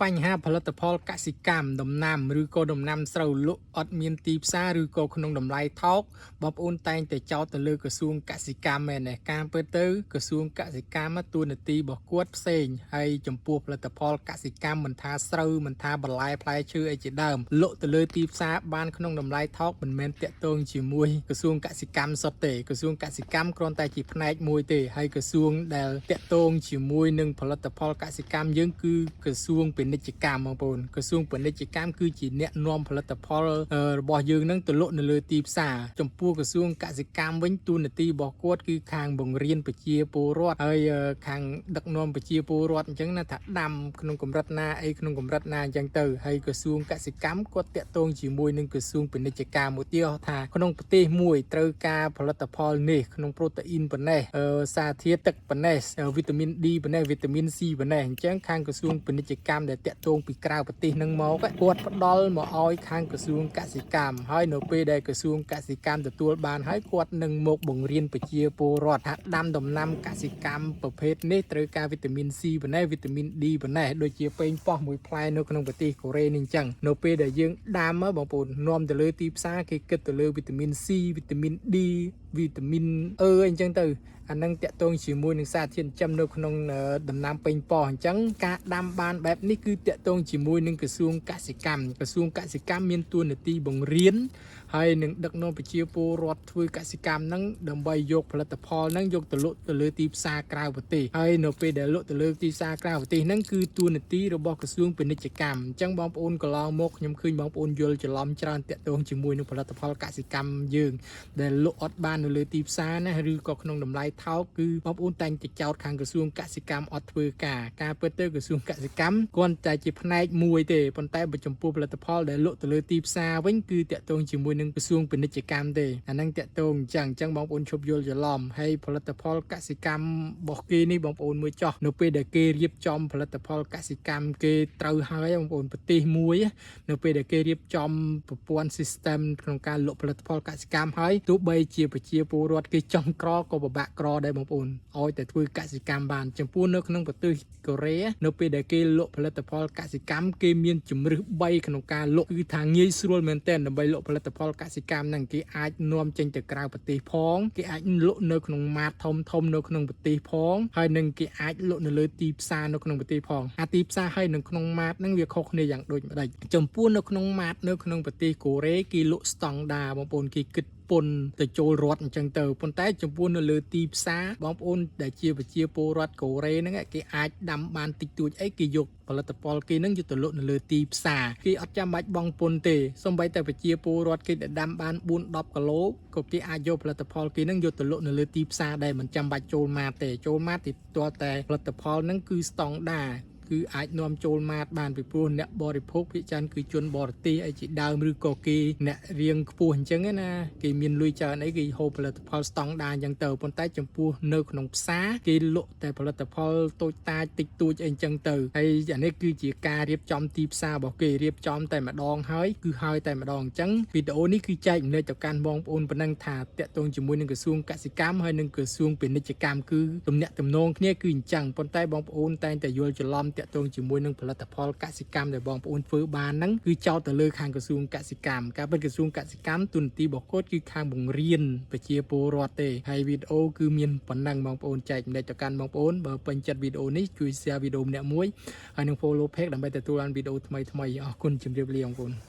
បញ្ហាផលិតផលកសិកម្មដំណាំឬក៏ដំណាំស្រូវលក់អត់មានទីផ្សារឬក៏ក្នុងតម្លៃថោកបងប្អូនតែងតែចោទទៅលើក្រសួងកសិកម្មមែនទេការពិតទៅក្រសួងកសិកម្មតួនាទីរបស់គាត់ផ្សេងហើយចំពោះផលិតផលកសិកម្មមិនថាស្រូវមិនថាបន្លែផ្លែឈើអីជាដើមលក់ទៅលើទីផ្សារបានក្នុងតម្លៃថោកមិនមែនតាក់ទងជាមួយក្រសួងកសិកម្មសុទ្ធទេក្រសួងកសិកម្មគ្រាន់តែជាផ្នែកមួយទេហើយក្រសួងដែលតាក់ទងជាមួយនឹងផលិតផលកសិកម្មយើងគឺក្រសួងពាណិជ្ជកម្មបងប្អូនក្រសួងពាណិជ្ជកម្មគឺជាអ្នកនាំផលិតផលរបស់យើងនឹងទៅលក់នៅលើទីផ្សារចំពោះក្រសួងកសិកម្មវិញតួនាទីរបស់គាត់គឺខាងបង្រៀនប្រជាពលរដ្ឋហើយខាងដឹកនាំប្រជាពលរដ្ឋអញ្ចឹងណាថាដាំក្នុងកម្រិតណាអីក្នុងកម្រិតណាអញ្ចឹងទៅហើយក្រសួងកសិកម្មគាត់តាក់ទងជាមួយនឹងក្រសួងពាណិជ្ជកម្មឧទាហរណ៍ថាក្នុងប្រទេសមួយត្រូវការផលិតផលនេះក្នុងប្រូតេអ៊ីនប៉ុណ្ណេះសារធាតុទឹកប៉ុណ្ណេះវីតាមីន D ប៉ុណ្ណេះវីតាមីន C ប៉ុណ្ណេះអញ្ចឹងខាងក្រសួងពាណិជ្ជកម្មដែលតាក់ទងពីក្រៅប្រទេសនឹងមកគាត់ផ្ដល់មកឲ្យខាងក្រសួងកសិកម្មហើយនៅពេលដែលក្រសួងកសិកម្មទទួលបានហើយគាត់នឹងមកបង្រៀនប្រជាពលរដ្ឋថាដាំដំណាំកសិកម្មប្រភេទនេះត្រូវការវីតាមីន C ប៉ុណ្ណេះវីតាមីន D ប៉ុណ្ណេះដូចជាប៉េងប៉ោះមួយផ្លែនៅក្នុងប្រទេសកូរ៉េនេះអញ្ចឹងនៅពេលដែលយើងដាំបងប្អូននាំទៅលើទីផ្សារគេគិតទៅលើវីតាមីន C វីតាមីន D វីតាមីនអញ្ចឹងទៅអានឹងតាក់ទងជាមួយនឹងសារធាតុចិញ្ចឹមនៅក្នុងដំណាំប៉េងប៉ោះអញ្ចឹងការដាំបានបែបនេះគឺតាក់ទងជាមួយនឹងក្រសួងកសិកម្មក្រសួងកសិកម្មមានតួនាទីបង្រៀនហើយនឹងដឹកនាំប្រជាពលរដ្ឋធ្វើកសិកម្មហ្នឹងដើម្បីយកផលិតផលហ្នឹងយកទៅលក់ទៅលើទីផ្សារក្រៅប្រទេសហើយនៅពេលដែលលក់ទៅលើទីផ្សារក្រៅប្រទេសហ្នឹងគឺតួនាទីរបស់ក្រសួងពាណិជ្ជកម្មអញ្ចឹងបងប្អូនកន្លងមកខ្ញុំឃើញបងប្អូនយល់ច្រឡំច្រើនតាក់ទងជាមួយនឹងផលិតផលកសិកម្មយើងដែលលក់អត់បាននៅលើទីផ្សារណាឬក៏ក្នុងតម្លៃថោកគឺបងប្អូនតែងតែចោទខាងក្រសួងកសិកម្មអត់ធ្វើការពិតទៅក្រសួងកសិកម្មគ្រាន់តែជាផ្នែកមួយទេប៉ុន្តែបើចំពោះផលិតផលដែលលក់ទៅលើទីផ្សារវិញគឺតាក់ទងជាមួយនឹងក្រសួងពាណិជ្ជកម្មទេអាហ្នឹងតាក់ទងអញ្ចឹងបងប្អូនឈប់យល់ច្រឡំហើយផលិតផលកសិកម្មរបស់គេនេះបងប្អូនមើលចោះនៅពេលដែលគេរៀបចំផលិតផលកសិកម្មគេត្រូវហើយបងប្អូនប្រទេសមួយនៅពេលដែលគេរៀបចំប្រព័ន្ធ system ក្នុងការលក់ផលិតផលកសិកម្មហើយទោះបីជាប្រជាពលរដ្ឋគេចង់ក្រក៏ពិបាកក្រដែរបងប្អូនឲ្យតែធ្វើកសិកម្មបានចំពោះនៅក្នុងប្រទេសកូរ៉េនៅពេលដែលគេលក់ផលិតផលកសិកម្មគេមានជំរើស3ក្នុងការលក់គឺថាងាយស្រួលមែនទែនដើម្បីលក់ផលិតផលកសិកម្មហ្នឹងគេអាចនាំចេញទៅក្រៅប្រទេសផងគេអាចលក់នៅក្នុងម៉ាតធំនៅក្នុងប្រទេសផងហើយនឹងគេអាចលក់នៅលើទីផ្សារនៅក្នុងប្រទេសផងអាទីផ្សារហើយនៅក្នុងម៉ាតហ្នឹងវាខុសគ្នាយ៉ាងដូចម្ដេចចំពោះនៅក្នុងម៉ាតនៅក្នុងប្រទេសកូរ៉េគេលក់ស្តង់ដាបងប្អូនគេគិតពុនទៅចូលរដ្ឋអញ្ចឹងទៅប៉ុន្តែចំពោះនៅលើទីផ្សារបងប្អូនដែលជាប្រជាពលរដ្ឋកូរ៉េហ្នឹងគេអាចដាំបានតិចតួចអីគេយកផលិតផលគេហ្នឹងយកទៅលក់នៅលើទីផ្សារគេអត់ចាំបាច់បង់ពន្ធទេសូម្បីតែប្រជាពលរដ្ឋគេដែលដាំបាន4-10គីឡូក៏គេអាចយកផលិតផលគេហ្នឹងយកទៅលក់នៅលើទីផ្សារដែរមិនចាំបាច់ចូលម៉ាតទេចូលម៉ាតទីទាល់តែផលិតផលហ្នឹងគឺស្តង់ដាគឺអាចនាំចូលម៉ាតបានពីព្រោះអ្នកបរិភោគភាគច្រើនគឺជនបរទេសអីជាដើមឬក៏គេអ្នករៀងខ្ពស់អញ្ចឹងណាគេមានលុយច្រើនអីគេហូបផលិតផលស្តង់ដាអញ្ចឹងទៅប៉ុន្តែចំពោះនៅក្នុងផ្សារគេលក់តែផលិតផលតូចតាចតិចតួចអីអញ្ចឹងទៅហើយអានេះគឺជាការរៀបចំទីផ្សាររបស់គេរៀបចំតែម្ដងហើយគឺហើយតែម្ដងអញ្ចឹងវីដេអូនេះគឺចែកម្លែកទៅកាន់បងប្អូនប៉ុណ្ណឹងថាតាក់ទងជាមួយនឹងក្រសួងកសិកម្មហើយនឹងក្រសួងពាណិជ្ជកម្មគឺទំនាក់ទំនងគ្នាគឺអញ្ចឹងប៉ុន្តែបងប្អូនតែងតែយល់ច្រឡំតាក់ទងជាមួយនឹងផលិតផលកសិកម្មដែលបងប្អូនធ្វើបានហ្នឹងគឺចោទទៅលើខាងក្រសួងកសិកម្មការពិតក្រសួងកសិកម្មទូនាទីរបស់គាត់គឺខាងបង្រៀនប្រជាពលរដ្ឋទេហើយវីដេអូគឺមានប៉ុណ្ណឹងបងប្អូនចែកម្លែកទៅកាន់បងប្អូនបើពេញចិត្តវីដេអូនេះជួយ share វីដេអូម្នាក់មួយហើយនឹង follow page ដើម្បីទទួលបានវីដេអូថ្មីអរគុណជម្រាបលាបងប្អូន